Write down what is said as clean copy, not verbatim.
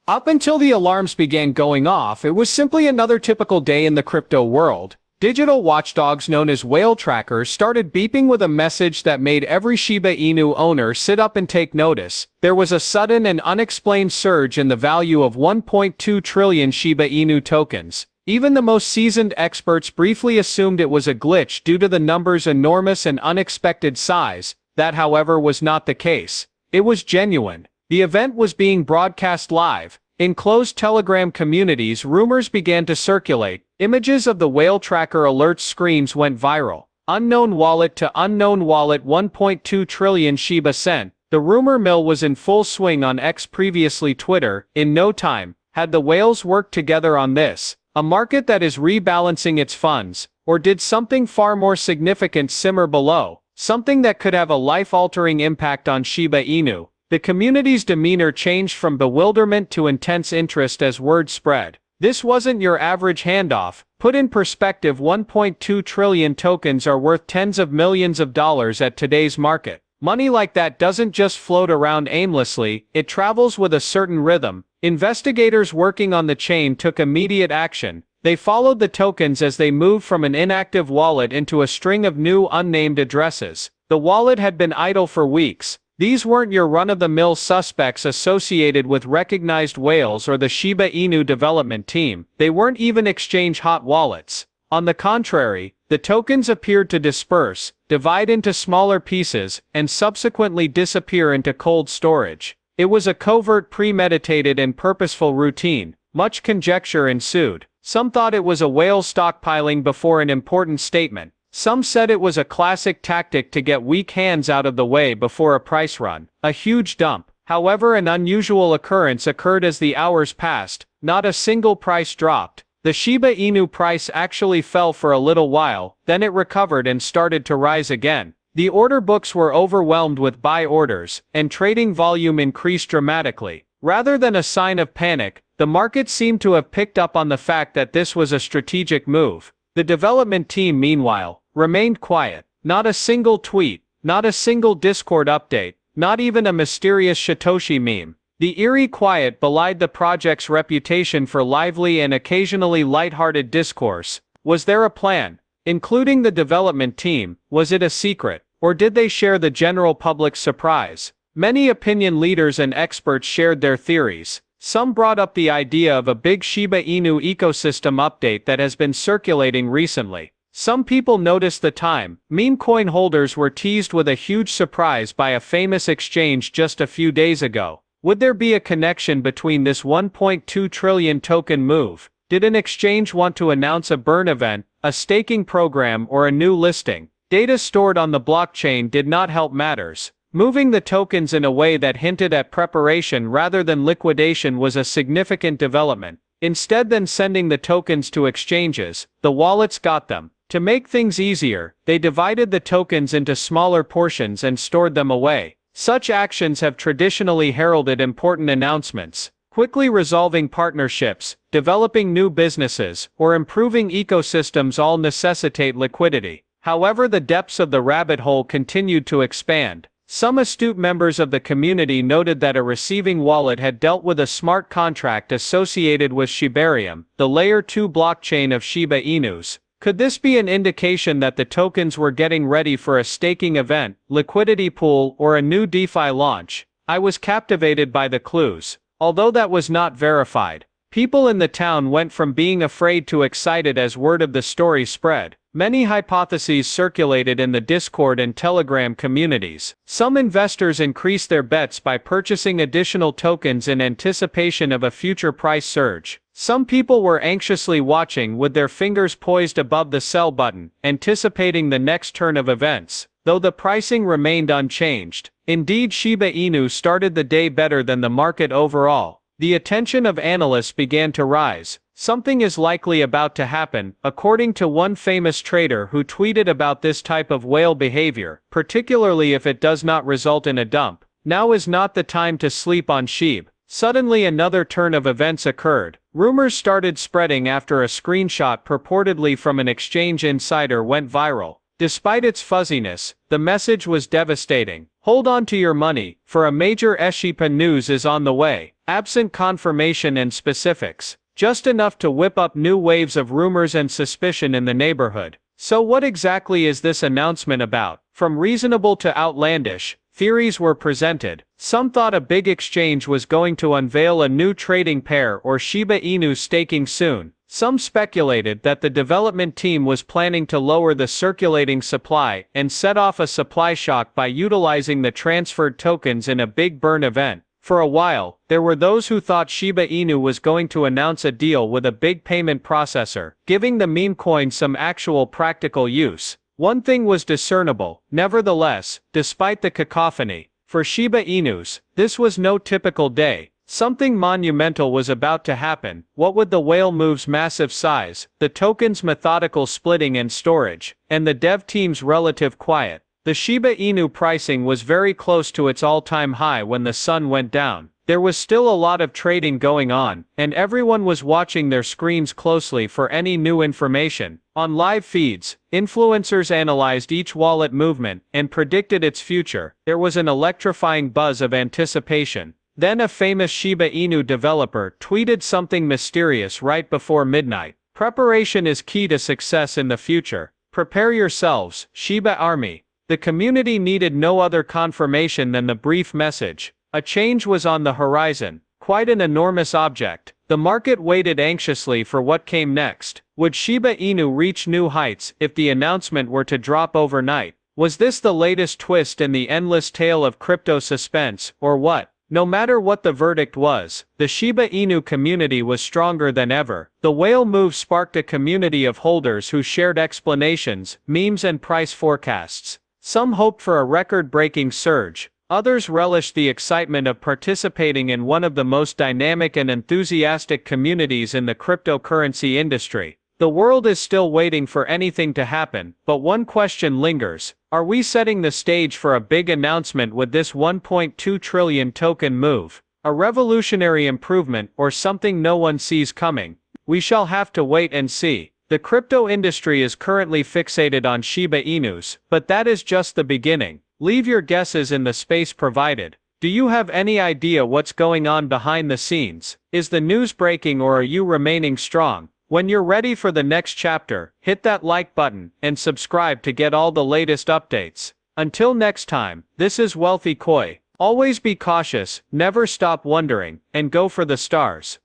Up until the alarms began going off, it was simply another typical day in the crypto world. Digital watchdogs known as whale trackers started beeping with a message that made every Shiba Inu owner sit up and take notice. There was a sudden and unexplained surge in the value of 1.2 trillion Shiba Inu tokens. Even the most seasoned experts briefly assumed it was a glitch due to the number's enormous and unexpected size. That, however, was not the case. It was genuine. The event was being broadcast live. In closed Telegram communities, rumors began to circulate. Images of the whale tracker alert screens went viral. Unknown wallet to unknown wallet, 1.2 trillion Shiba sent. The rumor mill was in full swing on X, previously Twitter. In no time, had the whales worked together on this, a market that is rebalancing its funds, or did something far more significant simmer below, something that could have a life-altering impact on Shiba Inu? The community's demeanor changed from bewilderment to intense interest as word spread. This wasn't your average handoff. Put in perspective, 1.2 trillion tokens are worth tens of millions of dollars at today's market. Money like that doesn't just float around aimlessly, it travels with a certain rhythm. Investigators working on the chain took immediate action. They followed the tokens as they moved from an inactive wallet into a string of new unnamed addresses. The wallet had been idle for weeks. These weren't your run-of-the-mill suspects associated with recognized whales or the Shiba Inu development team. They weren't even exchange hot wallets. On the contrary, the tokens appeared to disperse, divide into smaller pieces, and subsequently disappear into cold storage. It was a covert, premeditated, and purposeful routine. Much conjecture ensued. Some thought it was a whale stockpiling before an important statement. Some said it was a classic tactic to get weak hands out of the way before a price run, a huge dump. However, an unusual occurrence occurred as the hours passed. Not a single price dropped. The Shiba Inu price actually fell for a little while, then it recovered and started to rise again. The order books were overwhelmed with buy orders, and trading volume increased dramatically. Rather than a sign of panic, the market seemed to have picked up on the fact that this was a strategic move. The development team, meanwhile, remained quiet. Not a single tweet, not a single Discord update, not even a mysterious Satoshi meme. The eerie quiet belied the project's reputation for lively and occasionally lighthearted discourse. Was there a plan? Including the development team, was it a secret, or did they share the general public's surprise? Many opinion leaders and experts shared their theories. Some brought up the idea of a big Shiba Inu ecosystem update that has been circulating recently. Some people noticed the time. Meme coin holders were teased with a huge surprise by a famous exchange just a few days ago. Would there be a connection between this 1.2 trillion token move? Did an exchange want to announce a burn event, a staking program, or a new listing? Data stored on the blockchain did not help matters. Moving the tokens in a way that hinted at preparation rather than liquidation was a significant development. Instead than sending the tokens to exchanges, the wallets got them. To make things easier, they divided the tokens into smaller portions and stored them away. Such actions have traditionally heralded important announcements. Quickly resolving partnerships, developing new businesses, or improving ecosystems all necessitate liquidity. However, the depths of the rabbit hole continued to expand. Some astute members of the community noted that a receiving wallet had dealt with a smart contract associated with Shibarium, the Layer 2 blockchain of Shiba Inus. Could this be an indication that the tokens were getting ready for a staking event, liquidity pool, or a new DeFi launch? I was captivated by the clues. Although that was not verified, people in the town went from being afraid to excited as word of the story spread. Many hypotheses circulated in the Discord and Telegram communities. Some investors increased their bets by purchasing additional tokens in anticipation of a future price surge. Some people were anxiously watching with their fingers poised above the sell button, anticipating the next turn of events, though the pricing remained unchanged. Indeed, Shiba Inu started the day better than the market overall. The attention of analysts began to rise. Something is likely about to happen, according to one famous trader who tweeted about this type of whale behavior, particularly if it does not result in a dump. Now is not the time to sleep on SHIB. Suddenly another turn of events occurred. Rumors started spreading after a screenshot purportedly from an exchange insider went viral. Despite its fuzziness, the message was devastating. Hold on to your money, for a major SHIBA news is on the way, absent confirmation and specifics, just enough to whip up new waves of rumors and suspicion in the neighborhood. So what exactly is this announcement about? From reasonable to outlandish, theories were presented. Some thought a big exchange was going to unveil a new trading pair or Shiba Inu staking soon. Some speculated that the development team was planning to lower the circulating supply and set off a supply shock by utilizing the transferred tokens in a big burn event. For a while, there were those who thought Shiba Inu was going to announce a deal with a big payment processor, giving the meme coin some actual practical use. One thing was discernible, nevertheless, despite the cacophony. For Shiba Inus, this was no typical day. Something monumental was about to happen. What with the whale move's massive size, the token's methodical splitting and storage, and the dev team's relative quiet, the Shiba Inu pricing was very close to its all-time high when the sun went down. There was still a lot of trading going on, and everyone was watching their screens closely for any new information. On live feeds, influencers analyzed each wallet movement and predicted its future. There was an electrifying buzz of anticipation. Then a famous Shiba Inu developer tweeted something mysterious right before midnight. Preparation is key to success in the future. Prepare yourselves, Shiba Army. The community needed no other confirmation than the brief message. A change was on the horizon, quite an enormous object. The market waited anxiously for what came next. Would Shiba Inu reach new heights if the announcement were to drop overnight? Was this the latest twist in the endless tale of crypto suspense, or what? No matter what the verdict was, the Shiba Inu community was stronger than ever. The whale move sparked a community of holders who shared explanations, memes and price forecasts. Some hoped for a record-breaking surge. Others relished the excitement of participating in one of the most dynamic and enthusiastic communities in the cryptocurrency industry. The world is still waiting for anything to happen, but one question lingers. Are we setting the stage for a big announcement with this 1.2 trillion token move? A revolutionary improvement or something no one sees coming? We shall have to wait and see. The crypto industry is currently fixated on Shiba Inus, but that is just the beginning. Leave your guesses in the space provided. Do you have any idea what's going on behind the scenes? Is the news breaking or are you remaining strong? When you're ready for the next chapter, hit that like button and subscribe to get all the latest updates. Until next time, this is Wealthy Koi. Always be cautious, never stop wondering, and go for the stars.